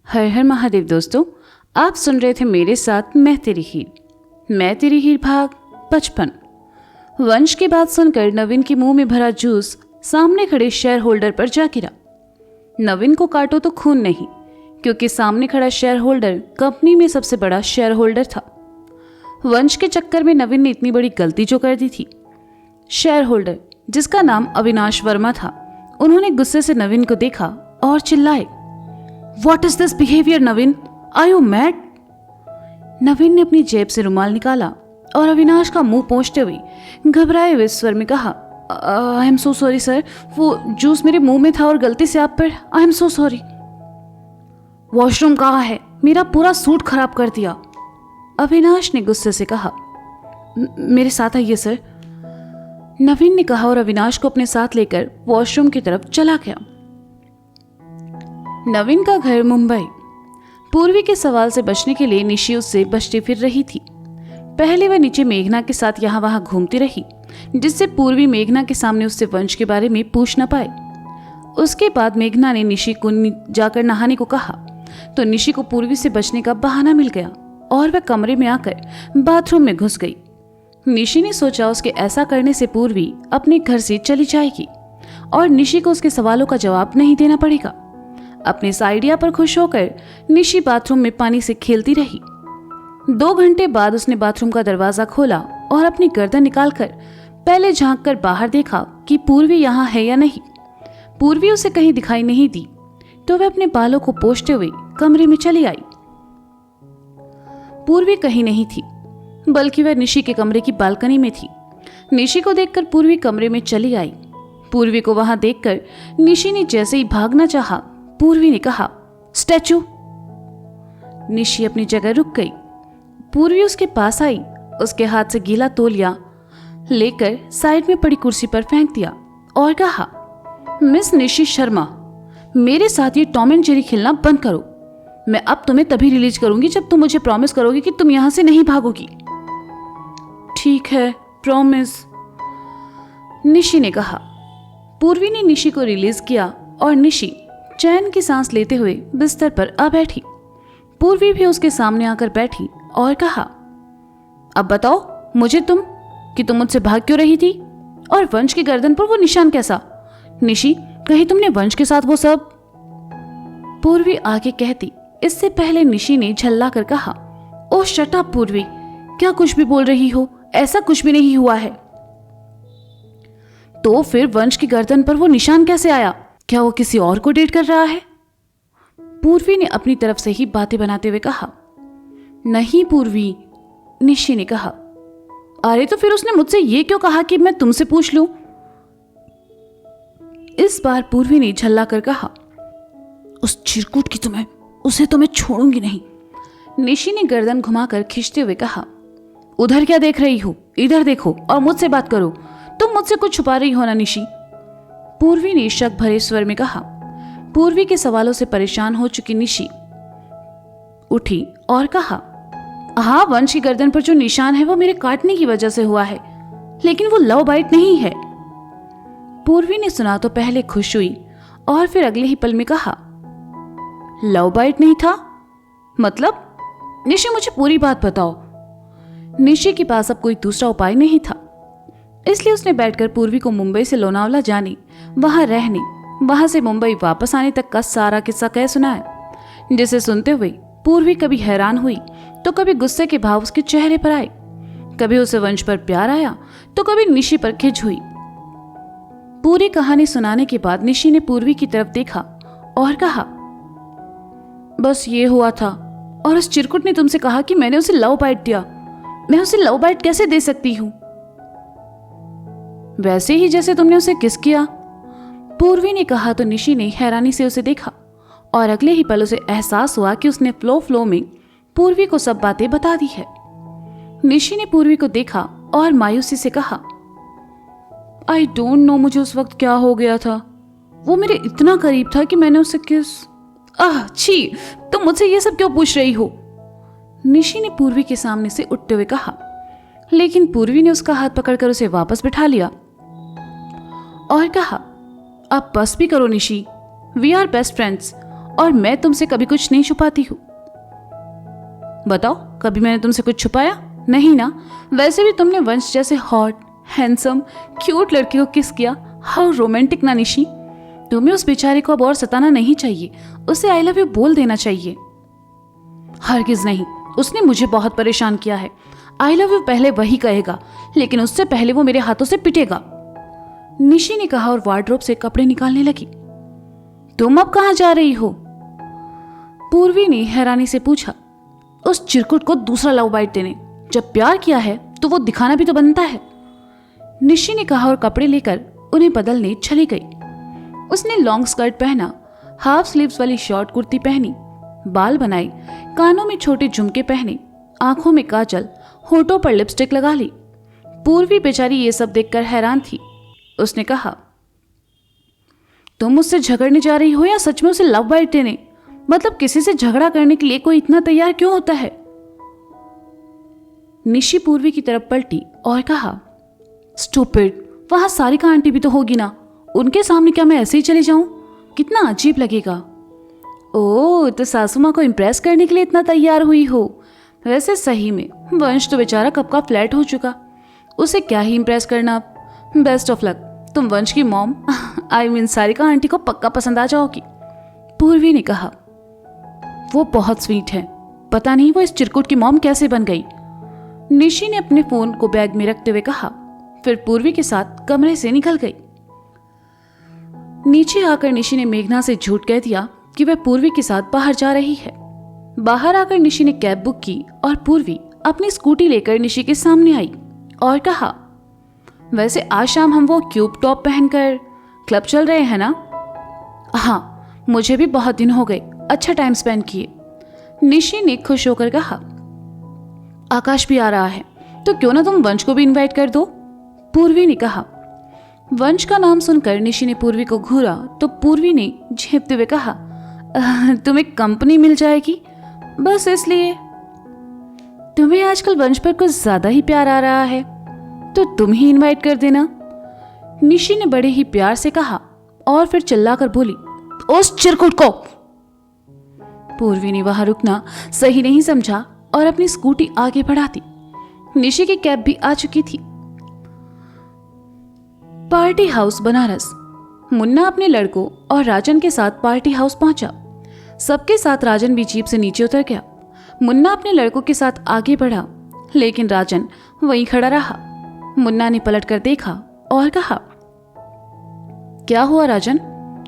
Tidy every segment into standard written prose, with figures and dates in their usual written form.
हर हर महादेव दोस्तों, आप सुन रहे थे मेरे साथ मैं तेरी हीर भाग 55। वंश की बात सुनकर नवीन के मुंह में भरा जूस सामने खड़े शेयर होल्डर पर जा गिरा। नवीन को काटो तो खून नहीं, क्योंकि सामने खड़ा शेयर होल्डर कंपनी में सबसे बड़ा शेयर होल्डर था। वंश के चक्कर में नवीन ने इतनी बड़ी गलती जो कर दी थी। शेयर होल्डर, जिसका नाम अविनाश वर्मा था, उन्होंने गुस्से से नवीन को देखा और चिल्लाए, What is this behavior, Naveen? Are you mad? नवीन ने अपनी जेब से रुमाल निकाला और अविनाश का मुंह पोंछते हुए घबराए हुए स्वर में कहा, I am so sorry sir, वो जूस मेरे मुंह में था और गलती से आप पर, I am so sorry. Washroom कहाँ है? मेरा पूरा सूट खराब कर दिया। अविनाश ने गुस्से से कहा। मेरे साथ आइए सर, नवीन ने कहा और अविनाश को अपने साथ लेकर वॉशरूम की तरफ चला गया। नवीन का घर मुंबई। पूर्वी के सवाल से बचने के लिए निशी उससे बचती फिर रही थी। पहले वह नीचे मेघना के साथ यहाँ वहां घूमती रही, जिससे पूर्वी मेघना के सामने उससे वंश के बारे में पूछ न पाए। उसके बाद मेघना ने निशी को जाकर नहाने को कहा, तो निशी को पूर्वी से बचने का बहाना मिल गया और वह कमरे में आकर बाथरूम में घुस गई। निशी ने सोचा उसके ऐसा करने से पूर्वी अपने घर से चली जाएगी और निशी को उसके सवालों का जवाब नहीं देना पड़ेगा। अपने इस आइडिया पर खुश होकर निशी बाथरूम में पानी से खेलती रही। 2 घंटे बाद उसने बाथरूम का दरवाजा खोला और अपनी गर्दन निकालकर पहले झांककर बाहर देखा कि पूर्वी यहाँ है या नहीं। पूर्वी उसे कहीं दिखाई नहीं दी, तो वह अपने बालों को पोंछते हुए कमरे में चली आई। पूर्वी कहीं नहीं थी, बल्कि वह निशी के कमरे की बालकनी में थी। निशी को देखकर पूर्वी कमरे में चली आई। पूर्वी को वहां देखकर निशी ने जैसे ही भागना चाहा, पूर्वी ने कहा, स्टैचू। निशी अपनी जगह रुक गई। पूर्वी उसके पास आई, उसके हाथ से गीला तौलिया लेकर साइड में पड़ी कुर्सी पर फेंक दिया और कहा, मिस निशी शर्मा, मेरे साथ ये टॉम एंड जेरी खेलना बंद करो। मैं अब तुम्हें तभी रिलीज करूंगी जब तुम मुझे प्रॉमिस करोगी कि तुम यहां से नहीं भागोगी। ठीक है, प्रॉमिस, निशी ने कहा। पूर्वी ने निशी को रिलीज किया और निशी चैन की सांस लेते हुए बिस्तर पर आ बैठी। पूर्वी भी उसके सामने आकर बैठी और कहा, अब बताओ मुझे कि तुम मुझसे भाग क्यों रही थी, और वंश की गर्दन पर वो निशान कैसा? निशी, कहीं तुमने वंश के साथ वो सब? पूर्वी आगे कहती, इससे पहले निशी ने झल्ला कर कहा, ओह शट अप पूर्वी, क्या कुछ भी बोल रही हो? ऐसा कुछ भी नहीं हुआ है। तो फिर वंश की गर्दन पर वो निशान कैसे आया? क्या वो किसी और को डेट कर रहा है? पूर्वी ने अपनी तरफ से ही बातें बनाते हुए कहा। नहीं पूर्वी, निशी ने कहा। अरे तो फिर उसने मुझसे ये क्यों कहा कि मैं तुमसे पूछ लूं? इस बार पूर्वी ने झल्ला कर कहा, उस चिरकुट की उसे तो मैं छोड़ूंगी नहीं। निशी ने गर्दन घुमाकर खींचते हुए कहा, उधर क्या देख रही हो? इधर देखो और मुझसे बात करो। तुम मुझसे कुछ छुपा रही हो ना निशी? पूर्वी ने शक भरे स्वर में कहा। पूर्वी के सवालों से परेशान हो चुकी निशी उठी और कहा, हाँ, वंश की गर्दन पर जो निशान है वो मेरे काटने की वजह से हुआ है, लेकिन वो लव बाइट नहीं है। पूर्वी ने सुना तो पहले खुश हुई और फिर अगले ही पल में कहा, लव बाइट नहीं था? मतलब? निशी, मुझे पूरी बात बताओ। निशी के पास अब कोई दूसरा उपाय नहीं था, इसलिए उसने बैठकर पूर्वी को मुंबई से लोनावला जाने, वहां रहने, वहां से मुंबई वापस आने तक का सारा किस्सा कह सुनाया, जिसे सुनते हुए पूर्वी कभी हैरान हुई तो कभी गुस्से के भाव उसके चेहरे पर आए, कभी उसे वंश पर प्यार आया तो कभी निशी पर खिंच हुई। पूरी कहानी सुनाने के बाद निशी ने पूर्वी की तरफ देखा और कहा, बस ये हुआ था, और उस चिरकुट ने तुमसे कहा कि मैंने उसे लव बाइट दिया। मैं उसे लव बाइट कैसे दे सकती हूं? वैसे ही जैसे तुमने उसे किस किया, पूर्वी ने कहा। तो निशी ने हैरानी से उसे देखा और अगले ही पल उसे एहसास हुआ कि उसने फ्लो में पूर्वी को सब बातें बता दी है। निशी ने पूर्वी को देखा और मायूसी से कहा, आई डोंट नो मुझे उस वक्त क्या हो गया था। वो मेरे इतना करीब था कि मैंने उसे किस। छी, तुम मुझसे ये सब क्यों पूछ रही हो? निशी ने पूर्वी के सामने से उठते हुए कहा, लेकिन पूर्वी ने उसका हाथ पकड़कर उसे वापस बिठा लिया और कहा, अब बस भी करो Nishi, we are best friends और मैं तुमसे कभी कुछ नहीं छुपाती हूँ। बताओ, कभी मैंने तुमसे कुछ छुपाया? नहीं ना। वैसे भी तुमने वंश जैसे हॉट, हैंडसम, क्यूट लड़के को किस किया। हाउ रोमांटिक ना निशी। तुम्हें उस बेचारे को अब और सताना नहीं चाहिए, उसे आई लव यू बोल देना चाहिए। हरगिज नहीं, उसने मुझे बहुत परेशान किया है। आई लव यू पहले वही कहेगा, लेकिन उससे पहले वो मेरे हाथों से पिटेगा, निशी ने कहा और वार्डरोब से कपड़े निकालने लगी। तुम अब कहां जा रही हो? पूर्वी ने हैरानी से पूछा। उस चिरकुट को दूसरा लव बाइट देने। जब प्यार किया है तो वो दिखाना भी तो बनता है, निशी ने कहा और कपड़े लेकर उन्हें बदलने चली गई। उसने लॉन्ग स्कर्ट पहना, हाफ स्लीव्स वाली शॉर्ट कुर्ती पहनी, बाल बनाए, कानों में छोटे झुमके पहने, आंखों में काजल, होठों पर लिपस्टिक लगा ली। पूर्वी बेचारी ये सब देखकर हैरान थी। उसने कहा, तुम मुझसे झगड़ने जा रही हो या सच में उसे लव बाइट देने? मतलब किसी से झगड़ा करने के लिए कोई इतना तैयार क्यों होता है? निशी पूर्वी की तरफ पलटी और कहा, स्टूपिड, वहां सारिका आंटी भी तो होगी ना, उनके सामने क्या मैं ऐसे ही चली जाऊं? कितना अजीब लगेगा। ओह, तो सासू माँ को इम्प्रेस करने के लिए इतना तैयार हुई हो। वैसे सही में वंश तो बेचारा कब का फ्लैट हो चुका, उसे क्या ही इम्प्रेस करना। बेस्ट ऑफ लक, तुम वंश की mom I mean Sarika aunty को पक्का पसंद आ जाओगी, पूर्वी ने कहा। वो बहुत स्वीट है, पता नहीं वो इस चिरकुट की मॉम कैसे बन गई, निशी ने अपने फोन को बैग में रखते हुए कहा। फिर पूर्वी के साथ कमरे से निकल गई। नीचे आकर निशी ने मेघना से झूठ कह दिया कि वह पूर्वी के साथ बाहर जा रही है। बाहर आकर निशी ने कैब बुक की और पूर्वी अपनी स्कूटी लेकर निशी के सामने आई और कहा, वैसे आज शाम हम वो क्यूब टॉप पहनकर क्लब चल रहे हैं ना? हाँ, मुझे भी बहुत दिन हो गए, अच्छा टाइम स्पेंड किए, निशी ने खुश होकर कहा। आकाश भी आ रहा है, तो क्यों ना तुम वंश को भी इनवाइट कर दो, पूर्वी ने कहा। वंश का नाम सुनकर निशी ने पूर्वी को घूरा तो पूर्वी ने झेपते हुए कहा, तुम्हें कंपनी मिल जाएगी, बस इसलिए। तुम्हें आजकल वंश पर कुछ ज्यादा ही प्यार आ रहा है, तो तुम ही इनवाइट कर देना, निशी ने बड़े ही प्यार से कहा और फिर चिल्लाकर बोली, उस चिरकुट को। पूर्वी ने वहां रुकना सही नहीं समझा और अपनी स्कूटी आगे बढ़ाती। निशी की कैब भी आ चुकी थी। Party house Banaras. मुन्ना अपने लड़कों और राजन के साथ पार्टी हाउस पहुंचा। सबके साथ राजन भी जीप से नीचे उतर गया। मुन्ना अपने लड़कों के साथ आगे बढ़ा, लेकिन राजन वहीं खड़ा रहा। मुन्ना ने पलटकर देखा और कहा, क्या हुआ राजन,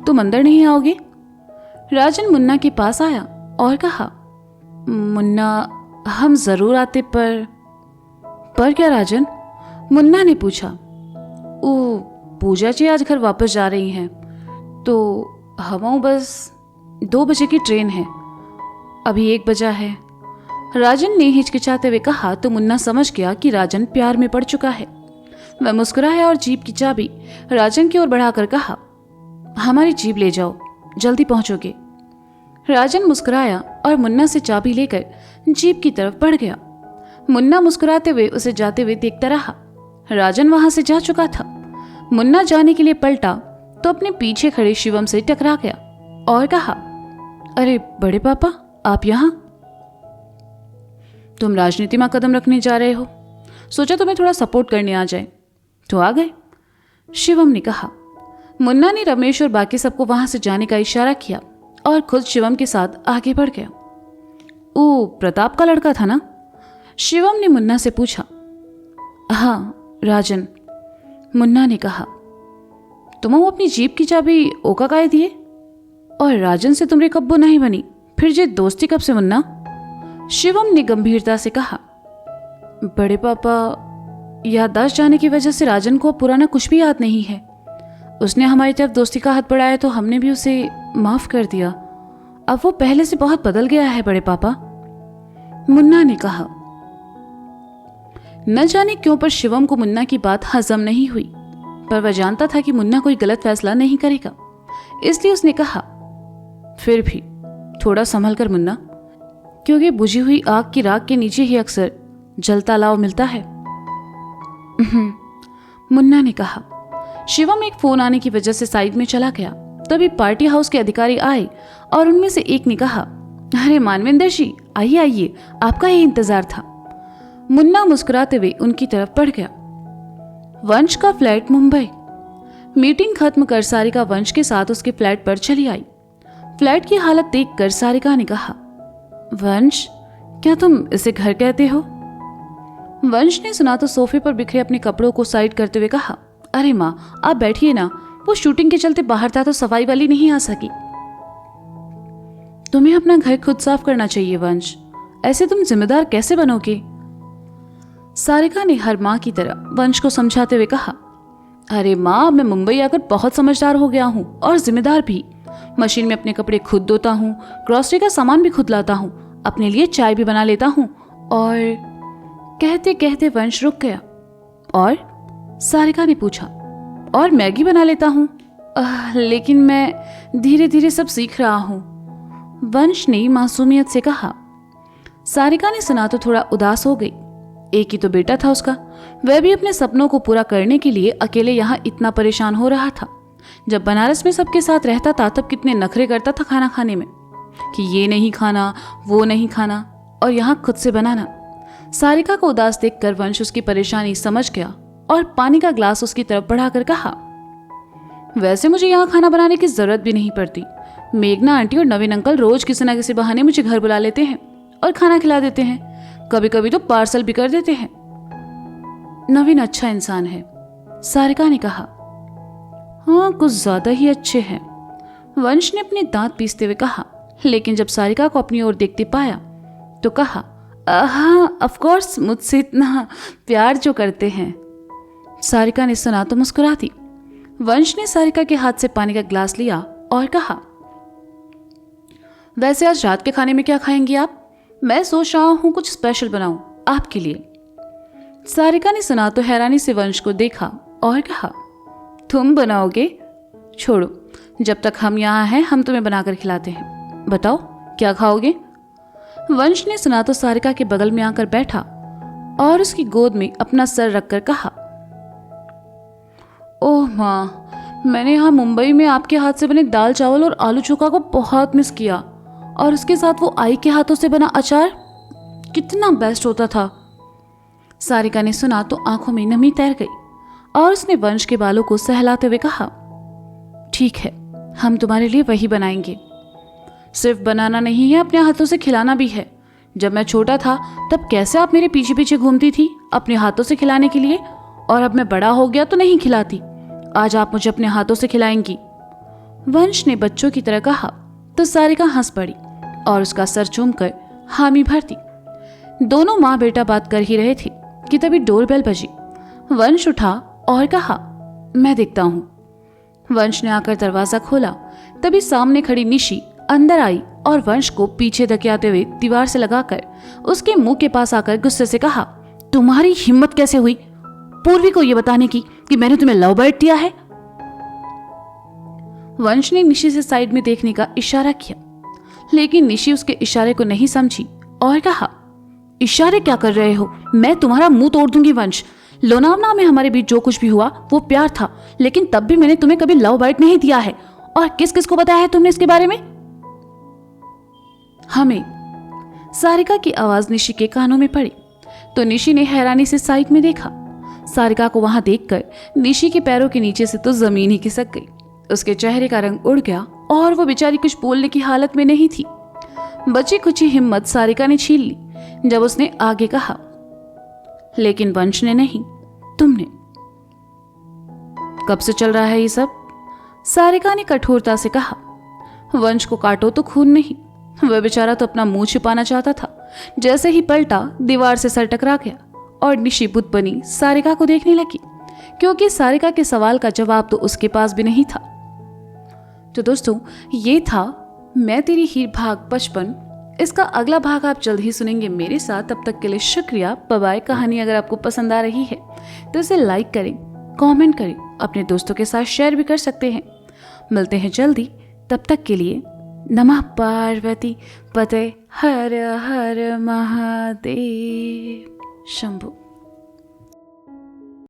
तुम अंदर नहीं आओगे? राजन मुन्ना के पास आया और कहा, मुन्ना, हम जरूर आते पर क्या राजन? मुन्ना ने पूछा। ओ, पूजा जी आज घर वापस जा रही हैं, तो हम बस 2 बजे की ट्रेन है, अभी 1 बजा है, राजन ने हिचकिचाते हुए कहा तो मुन्ना समझ गया कि राजन प्यार में पड़ चुका है। वह मुस्कुराया और जीप की चाबी राजन की ओर बढ़ाकर कहा, हमारी जीप ले जाओ, जल्दी पहुंचोगे। राजन मुस्कुराया और मुन्ना से चाबी लेकर जीप की तरफ बढ़ गया। मुन्ना मुस्कुराते हुए उसे जाते हुए देखता रहा। राजन वहां से जा चुका था। मुन्ना जाने के लिए पलटा तो अपने पीछे खड़े शिवम से टकरा गया और कहा, अरे बड़े पापा, आप यहां? तुम राजनीति में कदम रखने जा रहे हो, सोचा तुम्हें थोड़ा सपोर्ट करने आ जाए, तो आ गए, शिवम ने कहा। मुन्ना ने रमेश और बाकी सबको वहां से जाने का इशारा किया और खुद शिवम के साथ आगे बढ़ गया। ओ, प्रताप का लड़का था ना? शिवम ने मुन्ना से पूछा। हाँ राजन, मुन्ना ने कहा। तुम अपनी जीप की चाबी ओका काहे दिए? और राजन से तुमरे कब्बो नहीं बनी, फिर जे दोस्ती कब से मुन्ना? शिवम ने गंभीरता से कहा। बड़े पापा, याददाश्त जाने की वजह से राजन को पुराना कुछ भी याद नहीं है। उसने हमारी तरफ दोस्ती का हाथ बढ़ाया तो हमने भी उसे माफ कर दिया। अब वो पहले से बहुत बदल गया है बड़े पापा, मुन्ना ने कहा। न जाने क्यों पर शिवम को मुन्ना की बात हजम नहीं हुई, पर वह जानता था कि मुन्ना कोई गलत फैसला नहीं करेगा, इसलिए उसने कहा, फिर भी थोड़ा संभल कर मुन्ना, क्योंकि बुझी हुई आग की राख के नीचे ही अक्सर जलता लाव मिलता है, मुन्ना ने कहा। शिवम एक फोन आने की वजह से साइड में चला गया तभी पार्टी हाउस के अधिकारी आए और उनमें से एक ने कहा, अरे मानवेंद्र जी, आइए आइए, आपका ही इंतजार था। मुन्ना मुस्कुराते हुए उनकी तरफ बढ़ गया। वंश का फ्लैट मुंबई। मीटिंग खत्म कर सारिका वंश के साथ उसके फ्लैट पर चली आई। फ्लैट की हालत देखकर सारिका ने कहा, वंश, क्या तुम इसे घर कहते हो? वंश ने सुना तो सोफे पर बिखरे अपने कपड़ों को साइड करते हुए कहा, अरे माँ, आप बैठिए ना, वो शूटिंग के चलते बाहर था तो सफाई वाली नहीं आ सकी। तुम्हें अपना घर खुद साफ करना चाहिए वंश, ऐसे तुम जिम्मेदार कैसे बनोगे? सारिका ने हर माँ की तरह वंश को समझाते हुए कहा, अरे माँ, मैं मुंबई आकर बहुत समझदार हो गया हूँ और जिम्मेदार भी। मशीन में अपने कपड़े खुद धोता हूँ, ग्रोसरी का सामान भी खुद लाता हूँ, अपने लिए चाय भी बना लेता हूँ। और कहते कहते वंश रुक गया। और सारिका ने पूछा, और मैगी बना लेता हूँ, लेकिन मैं धीरे धीरे सब सीख रहा हूँ, वंश ने मासूमियत से कहा। सारिका ने सुना तो थोड़ा उदास हो गई। एक ही तो बेटा था उसका, वह भी अपने सपनों को पूरा करने के लिए अकेले यहाँ इतना परेशान हो रहा था। जब बनारस में सबके साथ रहता था तब कितने नखरे करता था खाना खाने में, कि ये नहीं खाना, वो नहीं खाना, और यहाँ खुद से बनाना। सारिका को उदास देखकर वंश उसकी परेशानी समझ गया और पानी का ग्लास उसकी तरफ बढ़ाकर कहा, वैसे मुझे यहाँ खाना बनाने की जरूरत भी नहीं पड़ती। मेघना आंटी और नवीन अंकल रोज किसी न किसी बहाने मुझे घर बुला लेते हैं और खाना खिला देते हैं, कभी कभी तो पार्सल भी कर देते हैं। नवीन अच्छा इंसान है, सारिका ने कहा। हाँ, कुछ ज्यादा ही अच्छे हैं, वंश ने अपने दांत पीसते हुए कहा। लेकिन जब सारिका को अपनी ओर देखते पाया तो कहा, हाँ ऑफ कोर्स, मुझसे इतना प्यार जो करते हैं। सारिका ने सुना तो मुस्कुरा दी। वंश ने सारिका के हाथ से पानी का ग्लास लिया और कहा, वैसे आज रात के खाने में क्या खाएंगी आप? मैं सोच रहा हूं कुछ स्पेशल बनाऊं आपके लिए। सारिका ने सुना तो हैरानी से वंश को देखा और कहा, तुम बनाओगे? छोड़ो, जब तक हम यहाँ हैं हम तुम्हें बनाकर खिलाते हैं, बताओ क्या खाओगे? वंश ने सुना तो सारिका के बगल में आकर बैठा और उसकी गोद में अपना सर रखकर कहा, ओह माँ, मैंने यहाँ मुंबई में आपके हाथ से बने दाल चावल और आलू चोखा को बहुत मिस किया, और उसके साथ वो आई के हाथों से बना अचार कितना बेस्ट होता था। सारिका ने सुना तो आंखों में नमी तैर गई और उसने वंश के बालों को सहलाते हुए कहा, ठीक है, हम तुम्हारे लिए वही बनाएंगे। सिर्फ बनाना नहीं है, अपने हाथों से खिलाना भी है। जब मैं छोटा था तब कैसे आप मेरे पीछे पीछे घूमती थी अपने हाथों से खिलाने के लिए, और अब मैं बड़ा हो गया तो नहीं खिलाती। आज आप मुझे अपने हाथों से खिलाएंगी। वंश ने बच्चों की तरह कहा तो सारिका हंस पड़ी और उसका सर चूमकर हामी भर दी। दोनों माँ बेटा बात कर ही रहे थे कि तभी डोरबेल बजी। वंश उठा और कहा, मैं देखता हूं। वंश ने आकर दरवाजा खोला, तभी सामने खड़ी निशी अंदर आई और वंश को पीछे धकेलते हुए दीवार से लगाकर उसके मुंह के पास आकर गुस्से से कहा, तुम्हारी हिम्मत कैसे हुई पूर्वी को यह बताने की कि मैंने तुम्हें लव बर्ड दिया है? वंश ने निशी से साइड में देखने का इशारा किया, लेकिन निशी उसके इशारे को नहीं समझी और कहा, इशारे क्या कर रहे हो? मैं तुम्हारा मुंह तोड़ दूंगी वंश। लोनावला में हमारे बीच जो कुछ भी हुआ वो प्यार था, लेकिन तब भी मैंने तुम्हें कभी लव बाइट नहीं दिया है। और किस किस को बताया है तुमने इसके बारे में? हमें। सारिका की आवाज निशी के कानों में पड़ी तो निशी ने हैरानी से साइड में देखा। सारिका को वहां देखकर निशी के पैरों के नीचे से तो जमीन ही खिसक गई। उसके चेहरे का रंग उड़ गया और वो बेचारी कुछ बोलने की हालत में नहीं थी। बची कुची हिम्मत सारिका ने छीन ली जब उसने आगे कहा, लेकिन वंश ने नहीं, तुमने। कब से चल रहा है ये सब? सारिका ने कठोरता से कहा। वंश को काटो तो खून नहीं, वह बेचारा तो अपना मुंह छिपाना चाहता था। जैसे ही पलटा दीवार से सर टकरा गया और निशी बुत बनी सारिका को देखने लगी, क्योंकि सारिका के सवाल का जवाब तो उसके पास भी नहीं था। तो दोस्तों, ये था मैं तेरी हीर भाग 55। इसका अगला भाग आप जल्द ही सुनेंगे मेरे साथ। तब तक के लिए शुक्रिया, बाय बाय। कहानी अगर आपको पसंद आ रही है तो इसे लाइक करें, कमेंट करें, अपने दोस्तों के साथ शेयर भी कर सकते हैं। मिलते हैं जल्दी, तब तक के लिए नमः पार्वती पते हर हर महादेव शंभु।